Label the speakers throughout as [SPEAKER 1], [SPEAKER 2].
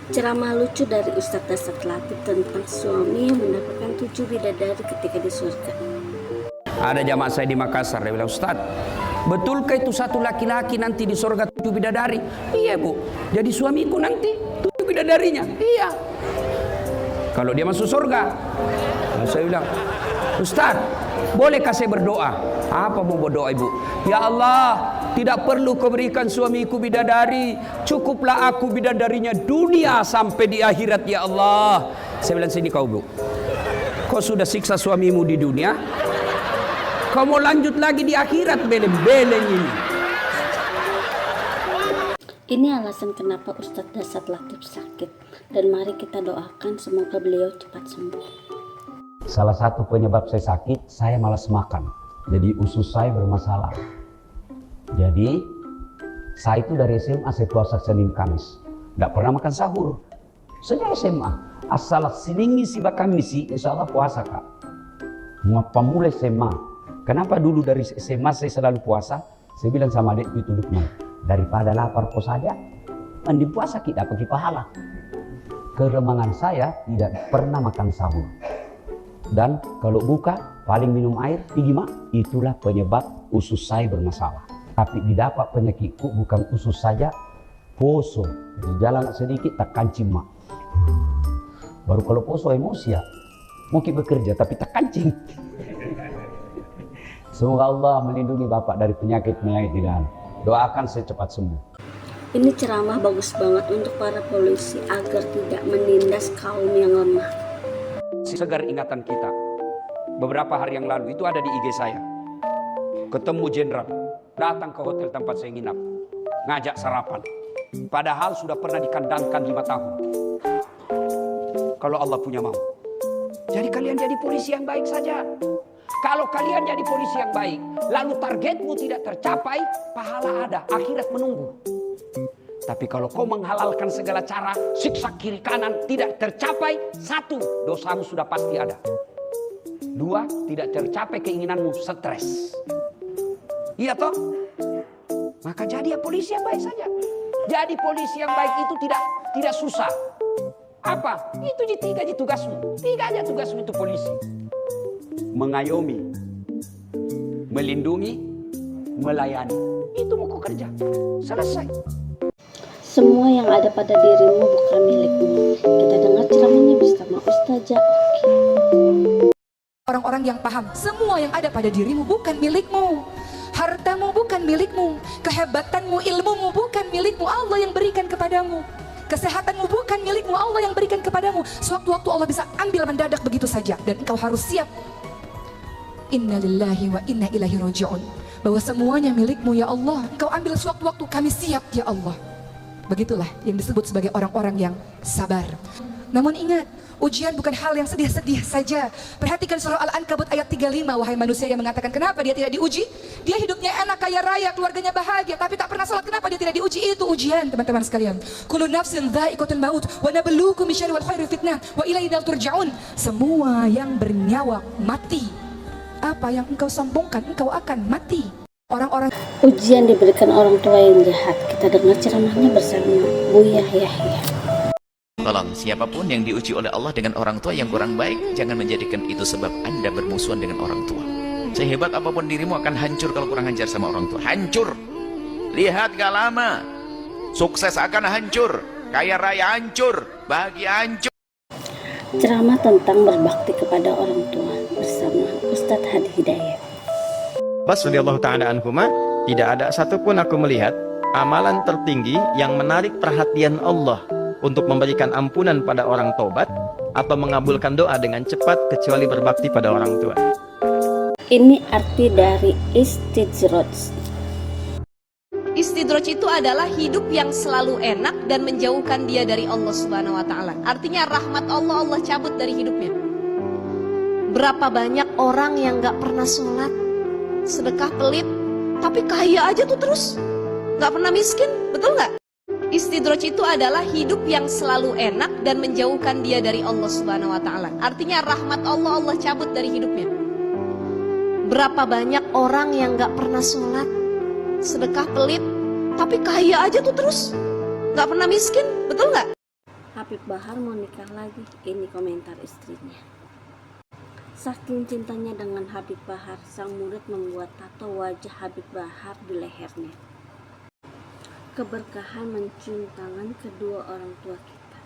[SPEAKER 1] Ceramah lucu dari Ustadz Dasar Latif tentang suami yang mendapatkan 7 bidadari ketika di surga.
[SPEAKER 2] Ada jamaah saya di Makassar, dia bilang, Ustadz, betulkah itu satu laki-laki nanti di surga 7 bidadari? Iya bu, jadi suamiku nanti 7 bidadarinya. Iya. Kalau dia masuk surga, nah, saya bilang, Ustadz, bolehkah saya berdoa? Apa mau berdoa ibu? Ya Allah, tidak perlu kau berikan suamiku bidadari, cukuplah aku bidadarinya dunia sampai di akhirat ya Allah. Saya bilang, sini kau bu, kau sudah siksa suamimu di dunia, kau mau lanjut lagi di akhirat beleng-beleng ini.
[SPEAKER 1] Ini alasan kenapa Ustadz Dasar Latif sakit, dan mari kita doakan semoga beliau cepat sembuh.
[SPEAKER 3] Salah satu penyebab saya sakit, saya malas makan. Jadi usus saya bermasalah. Jadi saya itu dari SMA saya puasa Senin Kamis. Tidak pernah makan sahur. Sejak SMA. Asal Senin si Kamis, insya Allah puasa kak. Pemulai SMA. Kenapa dulu dari SMA saya selalu puasa? Saya bilang sama adikku itu Lukman, daripada lapar kau saja, mending puasa kita pergi pahala. Keremangan saya tidak pernah makan sahur. Dan kalau buka, paling minum air, tinggi mak. Itulah penyebab usus saya bermasalah. Tapi didapat penyakitku bukan usus saja, poso. Di jalan sedikit tak kancing mak. Baru kalau poso emosi ya. Mungkin bekerja tapi tak kancing. Semoga Allah melindungi Bapak dari penyakit-penyakit dan doakan saya cepat sembuh.
[SPEAKER 1] Ini ceramah bagus banget untuk para polisi agar tidak menindas kaum yang lemah.
[SPEAKER 2] Segar ingatan kita. Beberapa hari yang lalu itu ada di IG saya. Ketemu jenderal, datang ke hotel tempat saya nginap, ngajak sarapan. Padahal sudah pernah dikandangkan 5 tahun. Kalau Allah punya mau. Jadi kalian jadi polisi yang baik saja. Kalau kalian jadi polisi yang baik, lalu targetmu tidak tercapai, pahala ada, akhirat menunggu. Tapi kalau kau menghalalkan segala cara, siksa kiri kanan tidak tercapai, 1, dosamu sudah pasti ada. 2, tidak tercapai keinginanmu, stres. Iya toh? Maka jadi ya polisi yang baik saja. Jadi polisi yang baik itu tidak susah. Apa? Itu 3 tugasmu. 3 aja tugasmu itu polisi. Mengayomi, melindungi, melayani. Itu mau kau kerja. Selesai.
[SPEAKER 1] Semua yang ada pada dirimu bukan milikmu. Kita dengar ceramahnya bersama Ustazah Oki.
[SPEAKER 4] Orang-orang yang paham, semua yang ada pada dirimu bukan milikmu. Hartamu bukan milikmu. Kehebatanmu, ilmumu bukan milikmu. Allah yang berikan kepadamu. Kesehatanmu bukan milikmu. Allah yang berikan kepadamu. Sewaktu-waktu Allah bisa ambil mendadak begitu saja. Dan engkau harus siap. Inna lillahi wa inna ilaihi raji'un. Bahwa semuanya milikmu ya Allah. Engkau ambil sewaktu-waktu, kami siap ya Allah. Begitulah yang disebut sebagai orang-orang yang sabar. Namun ingat, ujian bukan hal yang sedih-sedih saja. Perhatikan surah Al-Ankabut ayat 35, wahai manusia yang mengatakan kenapa dia tidak diuji? Dia hidupnya enak, kaya raya, keluarganya bahagia, tapi tak pernah salat. Kenapa dia tidak diuji? Itu ujian, teman-teman sekalian. Kullu nafsin dha'iqatul maut wa nabluukum bisyarri wal khairi fitnah wa ilaina turja'un. Semua yang bernyawa mati. Apa yang engkau sombongkan, engkau akan mati. Orang-orang
[SPEAKER 1] Ujian diberikan orang tua yang jahat. Kita dengar ceramahnya bersama Buya Yahya.
[SPEAKER 5] Tolong, siapapun yang diuji oleh Allah dengan orang tua yang kurang baik, jangan menjadikan itu sebab Anda bermusuhan dengan orang tua. Sehebat apapun dirimu akan hancur kalau kurang ajar sama orang tua. Hancur. Lihat gak lama, sukses akan hancur, kaya raya hancur, bahagia hancur.
[SPEAKER 1] Ceramah tentang berbakti kepada orang tua bersama Ustadz Hadi Hidayat.
[SPEAKER 6] Abbas radhiyallahu ta'ala anhuma, tidak ada satupun aku melihat amalan tertinggi yang menarik perhatian Allah untuk memberikan ampunan pada orang tobat atau mengabulkan doa dengan cepat kecuali berbakti pada orang tua.
[SPEAKER 1] Ini arti dari istidroj.
[SPEAKER 7] Istidroj itu adalah hidup yang selalu enak dan menjauhkan dia dari Allah Subhanahu wa taala. Artinya rahmat Allah cabut dari hidupnya. Berapa banyak orang yang gak pernah sholat, sedekah pelit, tapi kaya aja tuh terus, gak pernah miskin, betul gak? Istidroj itu adalah hidup yang selalu enak dan menjauhkan dia dari Allah Subhanahu wa taala. Artinya rahmat Allah cabut dari hidupnya. Berapa banyak orang yang gak pernah sholat, sedekah pelit, tapi kaya aja tuh terus, gak pernah miskin, betul gak?
[SPEAKER 1] Habib Bahar mau nikah lagi. Ini komentar istrinya. Saking cintanya dengan Habib Bahar, sang murid membuat tato wajah Habib Bahar di lehernya. Keberkahan mencium tangan kedua orang tua kita.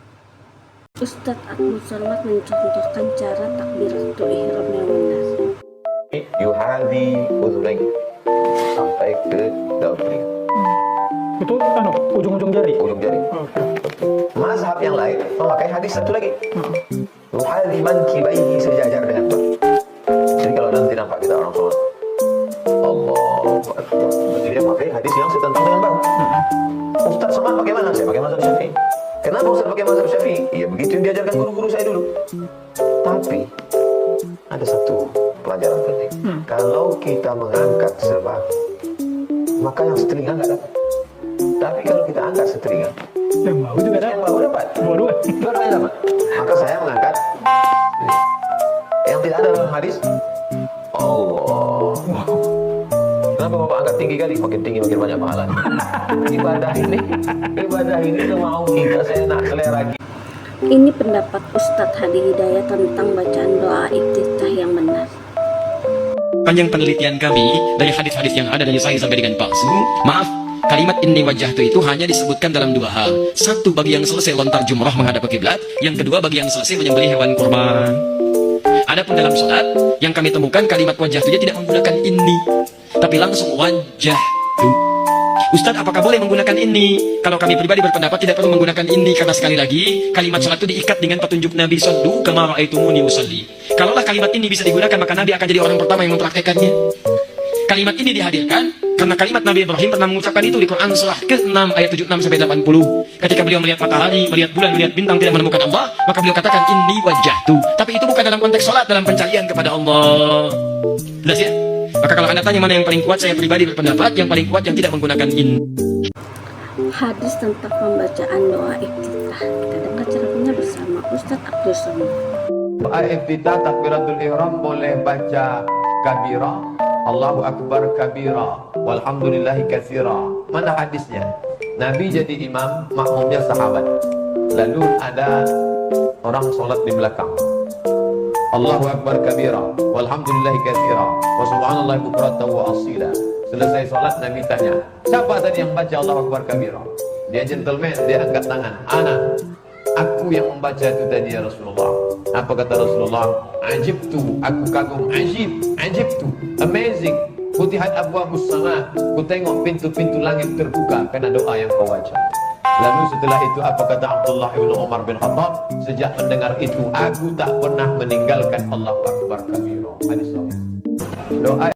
[SPEAKER 1] Ustadz Abdul Somad mencontohkan cara takbiratul ihram yang benar.
[SPEAKER 8] Yuhadi uzulain sampai ke daun telinga.
[SPEAKER 9] Itu ujung-ujung jari.
[SPEAKER 8] Ujung jari. Mazhab yang lain memakai hadis satu lagi. Yuhadi mankibaihi sejajar dengan bab. Jadi kalau nanti nampak kita orang sholat, Allahu Akbar, berarti dia pakai hadis yang setentang dengan bab. Ustaz Somad pakai mana? Saya pakai mazhab Syafi'i. Kenapa Ustaz pakai mazhab Syafi'i? Ya begitu yang diajarkan guru-guru saya dulu. Tapi ada satu pelajaran penting. Kalau kita mengangkat sebab, maka yang setelinga nggak dapat. Tapi kalau kita angkat setelinga,
[SPEAKER 9] Yang mau juga
[SPEAKER 8] yang baru dapat.
[SPEAKER 9] Dua-dua.
[SPEAKER 8] Dua-duanya dapat. Maka saya mengangkat ini. Yang tidak ada dalam hadis. Allah. Kenapa Bapak angkat tinggi kali? Makin tinggi makin banyak pahala. Ibadah ini mau kita seenak selera kita.
[SPEAKER 1] Ini pendapat Ustadz Hadi Hidayat tentang bacaan doa iftitah yang benar.
[SPEAKER 10] Panjang penelitian kami dari hadis-hadis yang ada dari sahih sampai dengan palsu. Maaf, kalimat inni wajjahtu itu hanya disebutkan dalam dua hal. Satu, bagi yang selesai lontar jumrah menghadap ke kiblat. Yang kedua, bagi yang selesai menyembelih hewan kurban. Adapun dalam sholat, yang kami temukan kalimat wajjahtu tidak menggunakan inni, tapi langsung wajjahtu. Ustadz, apakah boleh menggunakan ini? Kalau kami pribadi berpendapat tidak perlu menggunakan ini, karena sekali lagi kalimat sholat itu diikat dengan petunjuk Nabi Sallu kama ra'aitumuni usalli. Kalaulah kalimat ini bisa digunakan, maka Nabi akan jadi orang pertama yang mempraktekannya. Kalimat ini dihadirkan karena kalimat Nabi Ibrahim pernah mengucapkan itu di Quran surah ke-6 ayat 76 sampai 80. Ketika beliau melihat matahari, melihat bulan, melihat bintang tidak menemukan Allah, maka beliau katakan inni wajjahtu. Tapi itu bukan dalam konteks sholat, dalam pencarian kepada Allah. Jelas ya? Maka kalau Anda tanya mana yang paling kuat, saya pribadi berpendapat yang paling kuat yang tidak menggunakan in.
[SPEAKER 1] Hadis tentang pembacaan doa iftitah. Kita dengar ceramahnya bersama Ustadz Abdul Somad.
[SPEAKER 8] Doa iftitah takbiratul ihram boleh baca kabira, Allahu Akbar kabira, walhamdulillahi katsira. Mana hadisnya? Nabi jadi imam, makmumnya sahabat. Lalu ada orang sholat di belakang. Allahu Akbar kabira, walhamdulillahi katsira, wa subhanallahi bukratan wa asila. Selesai sholat Nabi tanya, siapa tadi yang baca Allahu Akbar kabira? Dia gentleman, dia angkat tangan. Aku yang membaca itu tadi ya Rasulullah. Apa kata Rasulullah? Ajibtu, aku kagum. Ajibtu, amazing. Futihat abwabus sama. Ku tengok pintu-pintu langit terbuka karena doa yang kau baca. Lalu setelah itu apa kata Abdullah bin Umar bin Khattab? Sejak mendengar itu aku tak pernah meninggalkan Allahu Akbar kabira. Hadis sahih. Doa